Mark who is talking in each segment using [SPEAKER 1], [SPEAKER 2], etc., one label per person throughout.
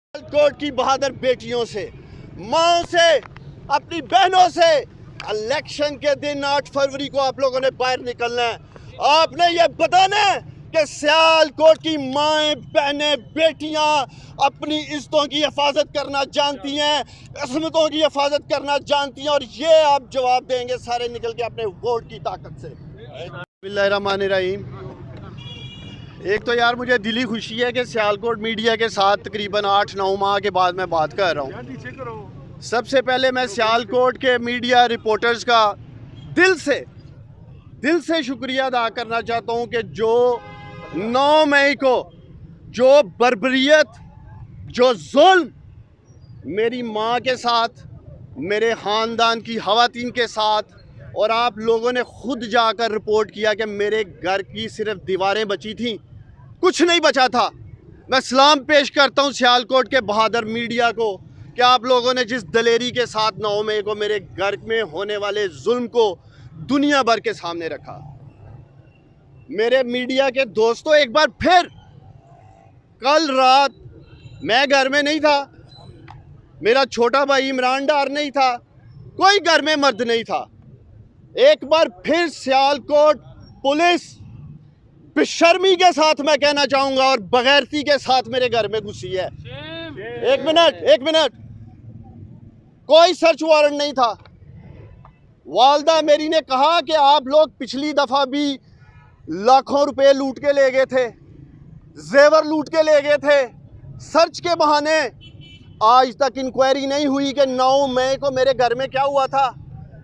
[SPEAKER 1] सियालकोट की बहादुर बेटियों से, माओ से, अपनी बहनों से इलेक्शन के दिन 8 फरवरी को आप लोगों ने बाहर निकलना है। आपने ये बताना है कि सियालकोट की माएँ, बहनें, बेटियां अपनी इज्जतों की हिफाजत करना जानती हैं, असमतों की हिफाजत करना जानती हैं, और ये आप जवाब देंगे सारे निकल के अपने वोट की ताकत से। बिस्मिल्लाहिर्रहमानिर्रहीम। एक तो यार मुझे दिली खुशी है कि सियालकोट मीडिया के साथ तकरीबन 8-9 माह के बाद मैं बात कर रहा हूँ। सबसे पहले मैं सियालकोट के मीडिया रिपोर्टर्स का दिल से शुक्रिया अदा करना चाहता हूँ कि जो 9 मई को जो बर्बरियत, जो जुल्म मेरी माँ के साथ, मेरे ख़ानदान की ख़वातीन के साथ, और आप लोगों ने खुद जाकर रिपोर्ट किया कि मेरे घर की सिर्फ दीवारें बची थीं, कुछ नहीं बचा था। मैं सलाम पेश करता हूं सियालकोट के बहादुर मीडिया को कि आप लोगों ने जिस दलेरी के साथ 9 मई को मेरे घर में होने वाले जुल्म को दुनिया भर के सामने रखा। मेरे मीडिया के दोस्तों, एक बार फिर कल रात मैं घर में नहीं था, मेरा छोटा भाई इमरान डार नहीं था, कोई घर में मर्द नहीं था। एक बार फिर सियालकोट पुलिस बेशर्मी के साथ, मैं कहना चाहूँगा, और बगैरती के साथ मेरे घर में घुसी है। एक मिनट, कोई सर्च वारंट नहीं था। वालदा मेरी ने कहा कि आप लोग पिछली दफ़ा भी लाखों रुपए लूट के ले गए थे, जेवर लूट के ले गए थे। सर्च के बहाने आज तक इंक्वायरी नहीं हुई कि 9 मई को मेरे घर में क्या हुआ था,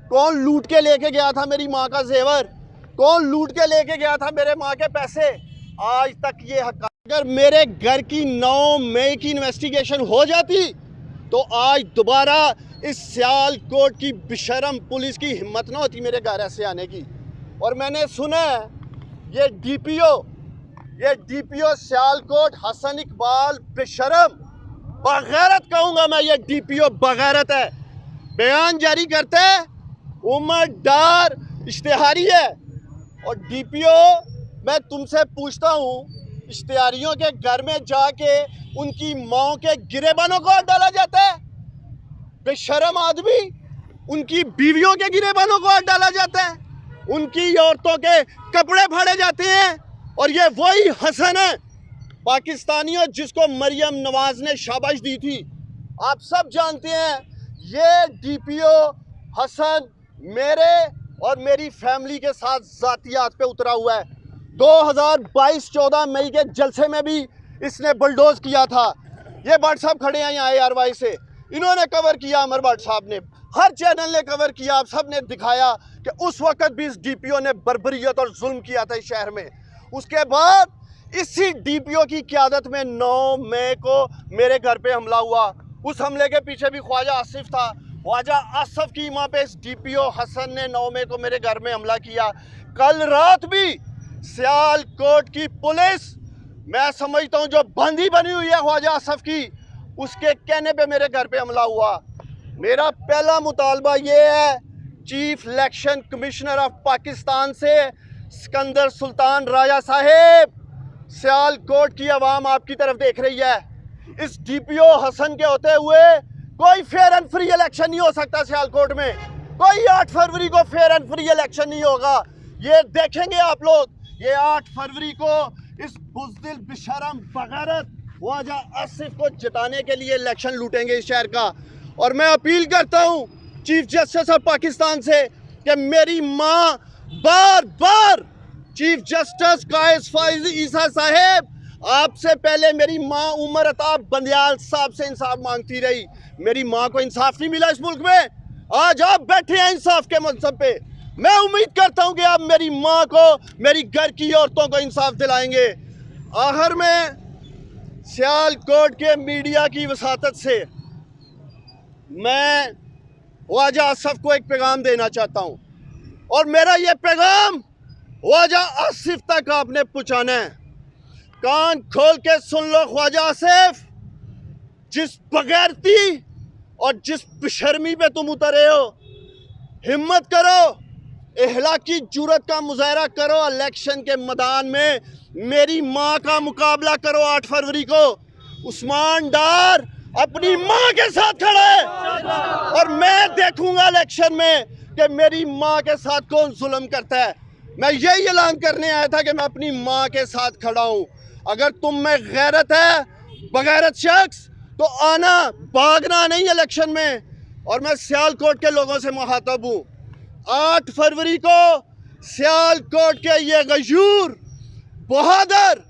[SPEAKER 1] कौन लूट के लेके गया था मेरी माँ का जेवर, कौन लूट के लेके गया था मेरे माँ के पैसे। आज तक ये हक़, अगर मेरे घर की 9 मई की इन्वेस्टिगेशन हो जाती तो आज दोबारा इस सियालकोट की बेशरम पुलिस की हिम्मत ना होती मेरे घर ऐसे आने की। और मैंने सुना है ये डीपीओ सियालकोट हसन इकबाल बेशरम, बगैरत कहूँगा मैं, ये डीपीओ बगैरत है, बयान जारी करते है, उमर डार इश्तिहारी है। और डीपीओ, मैं तुमसे पूछता हूँ, इश्तिहारियों के घर में जाके उनकी माओ के गिरेबानों को हाथ डाला जाता है? बेशरम आदमी, उनकी बीवियों के गिरेबानों को हाथ डाला जाता है, उनकी औरतों के कपड़े फाड़े जाते हैं। और ये वही हसन है पाकिस्तानियों जिसको मरियम नवाज ने शाबाश दी थी। आप सब जानते हैं ये डीपीओ हसन मेरे और मेरी फैमिली के साथ ज़ातियात पे उतरा हुआ है। 2022-14 मई के जलसे में भी इसने बुलडोज किया था। ये भट्ट साहब खड़े हैं यहाँ ARY से, इन्होंने कवर किया, अमर भट्ट साहब ने, हर चैनल ने कवर किया, आप सब ने दिखाया कि उस वक्त भी इस डीपीओ ने बर्बरियत और जुल्म किया था इस शहर में। उसके बाद इसी डीपीओ की क़यादत में 9 मई को मेरे घर पे हमला हुआ। उस हमले के पीछे भी ख्वाजा आसिफ था। ख्वाजा आसिफ की माँ पे इस डीपीओ हसन ने 9 मई को मेरे घर में हमला किया। कल रात भी सियालकोट की पुलिस, मैं समझता हूँ जो बंदी बनी हुई है ख्वाजा आसिफ की, उसके कहने पे मेरे घर पे हमला हुआ। मेरा पहला मुतालबा ये है chief election commissioner of Pakistan से, सिकंदर सुल्तान राजा साहेब, सियालकोट की आवाम आपकी तरफ देख रही है। इस डीपीओ हसन के होते हुए कोई फेयर एंड फ्री इलेक्शन नहीं हो सकता सियालकोट में। कोई 8 फरवरी को फेयर एंड फ्री इलेक्शन नहीं होगा। ये देखेंगे आप लोग, ये 8 फरवरी को इस बुज़दिल बेशरम बगैरत ख्वाजा आसिफ को जिताने के लिए इलेक्शन लूटेंगे इस शहर का। और मैं अपील करता हूँ चीफ जस्टिस ऑफ पाकिस्तान से कि मेरी माँ बार बार, चीफ जस्टिस कायस फाइज ईसा साहेब, आपसे पहले मेरी माँ उमर अताब बंदियाल साहब से इंसाफ मांगती रही। मेरी माँ को इंसाफ नहीं मिला इस मुल्क में। आज आप बैठे हैं इंसाफ के मनसब पे। मैं उम्मीद करता हूँ कि आप मेरी माँ को, मेरी घर की औरतों को इंसाफ दिलाएंगे। आखिर में सियालकोट के मीडिया की वसातत से मैं ख्वाजा आसिफ को एक पैगाम देना चाहता हूँ, और मेरा ये पैगाम ख्वाजा आसिफ तक आपने पहुँचाना है। कान खोल के सुन लो ख्वाजा आसिफ, जिस बगैरती और जिस बेशर्मी पे तुम उतरे हो, हिम्मत करो, इहलाकी जुर्रत का मुजाहरा करो, इलेक्शन के मैदान में मेरी माँ का मुकाबला करो 8 फरवरी को। उस्मान डार अपनी माँ के साथ खड़ा है और मैं देखूंगा इलेक्शन में कि मेरी माँ के साथ कौन जुल्म करता है। मैं यही ऐलान करने आया था कि मैं अपनी माँ के साथ खड़ा हूं। अगर तुम में गैरत है, बगैरत शख्स, तो आना, भागना नहीं इलेक्शन में। और मैं सियालकोट के लोगों से मुखातब हूँ। 8 फरवरी को सियालकोट के ये गयूर, बहादुर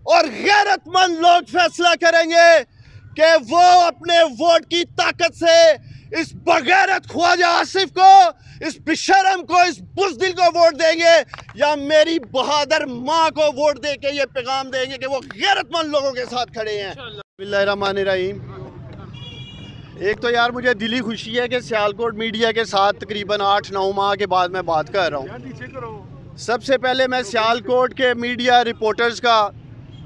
[SPEAKER 1] और गैरतमंद लोग फैसला करेंगे कि वो अपने वोट की ताकत से इस बगैरत ख्वाजा आसिफ को, इस बेशरम को, इस बुज़दिल को वोट देंगे या मेरी बहादुर माँ को वोट दे के ये पैगाम देंगे कि वो गैरतमंद लोगों के साथ खड़े हैं। बिस्मिल्लाहिर्रहमानिर्रहीम। एक तो यार मुझे दिली खुशी है कि सियालकोट मीडिया के साथ तकरीबन 8-9 माह के बाद मैं बात कर रहा हूँ। सबसे पहले मैं सियालकोट के मीडिया रिपोर्टर्स का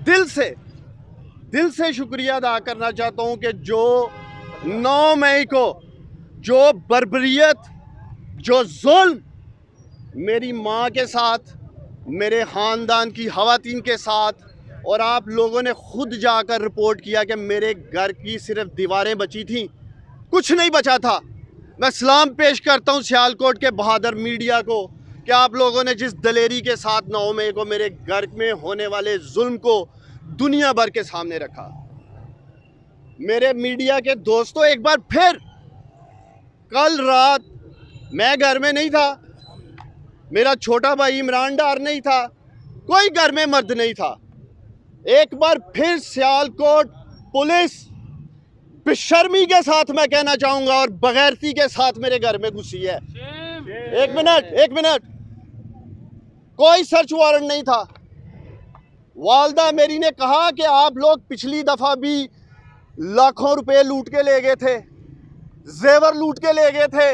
[SPEAKER 1] दिल से शुक्रिया अदा करना चाहता हूँ कि जो 9 मई को जो बर्बरियत, जो जुल्म मेरी माँ के साथ, मेरे ख़ानदान की ख़वातीन के साथ, और आप लोगों ने खुद जाकर रिपोर्ट किया कि मेरे घर की सिर्फ दीवारें बची थीं, कुछ नहीं बचा था। मैं सलाम पेश करता हूँ सियालकोट के बहादुर मीडिया को कि आप लोगों ने जिस दलेरी के साथ 9 मई को मेरे घर में होने वाले जुल्म को दुनिया भर के सामने रखा। मेरे मीडिया के दोस्तों, एक बार फिर कल रात मैं घर में नहीं था, मेरा छोटा भाई इमरान डार नहीं था, कोई घर में मर्द नहीं था। एक बार फिर सियालकोट पुलिस बेशर्मी के साथ, मैं कहना चाहूँगा, और बगैरती के साथ मेरे घर में घुसी है। एक मिनट, कोई सर्च वारंट नहीं था। वालदा मेरी ने कहा कि आप लोग पिछली दफ़ा भी लाखों रुपए लूट के ले गए थे, जेवर लूट के ले गए थे।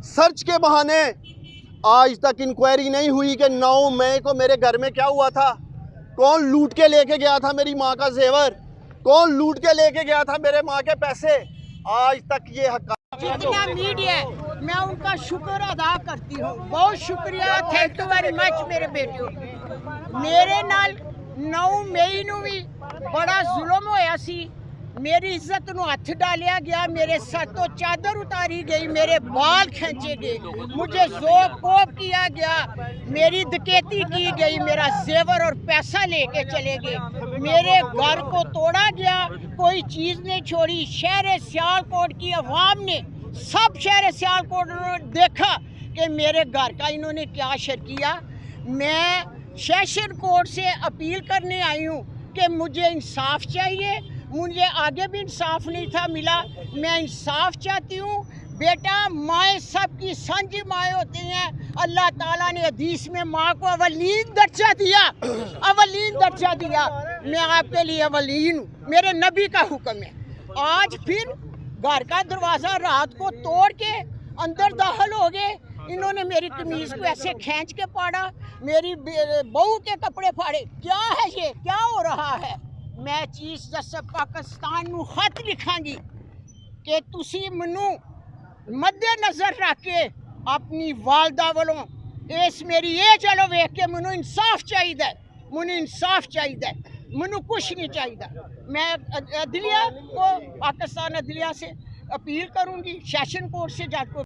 [SPEAKER 1] सर्च के बहाने आज तक इंक्वायरी नहीं हुई कि 9 मई को मेरे घर में क्या हुआ था, कौन लूट के लेके गया था मेरी माँ का जेवर, कौन लूट के लेके गया था मेरे माँ के पैसे। आज तक ये
[SPEAKER 2] जितना मीडिया है मैं उनका शुक्र अदा करती हूँ, बहुत शुक्रिया, थैंक यू वेरी मच मेरे बेटियों। मेरे नाल 9 मई नूं भी बड़ा जुल्म होया सी, मेरी इज्जत नूं हथ डालिया गया, मेरे सर तो चादर उतारी गई, मेरे बाल खींचे गए, मुझे जोर कोप किया गया, मेरी डकैती की गई, मेरा जेवर और पैसा लेके चले गए, मेरे घर को तोड़ा गया, कोई चीज़ नहीं छोड़ी। शहर सियालकोट की आवाम ने, सब शहर सियालकोट ने देखा कि मेरे घर का इन्होंने क्या असर किया। मैं सेशन कोर्ट से अपील करने आई हूँ कि मुझे इंसाफ चाहिए, मुझे आगे भी इंसाफ नहीं था मिला, मैं इंसाफ चाहती हूँ। बेटा, माएँ सबकी सांझी माएँ होती हैं। अल्लाह ताला ने हदीस में माँ को अवलीन दर्जा दिया, अवलीन दर्जा दिया। मैं आपके लिए अवलीन हूँ, मेरे नबी का हुक्म है। आज फिर घर का दरवाज़ा रात को तोड़ के अंदर दाखिल हो गए, इन्होंने मेरी कमीज को ऐसे खींच के पाड़ा, मेरी बहू के कपड़े फाड़े। क्या है ये, क्या हो रहा है? मैं चीफ जस्टिस पाकिस्तान नूं खत लिखांगी कि तुसी मनु मद्देनजर रख के अपनी वालदा वालों इस मेरी ये चलो वेख के मनु इंसाफ चाहिए, मनु इंसाफ चाहिए, मनु कुछ नहीं चाहिए। मैं अदलिया को, पाकिस्तान अदलिया से अपील करूंगी, सेशन कोर्ट से जज को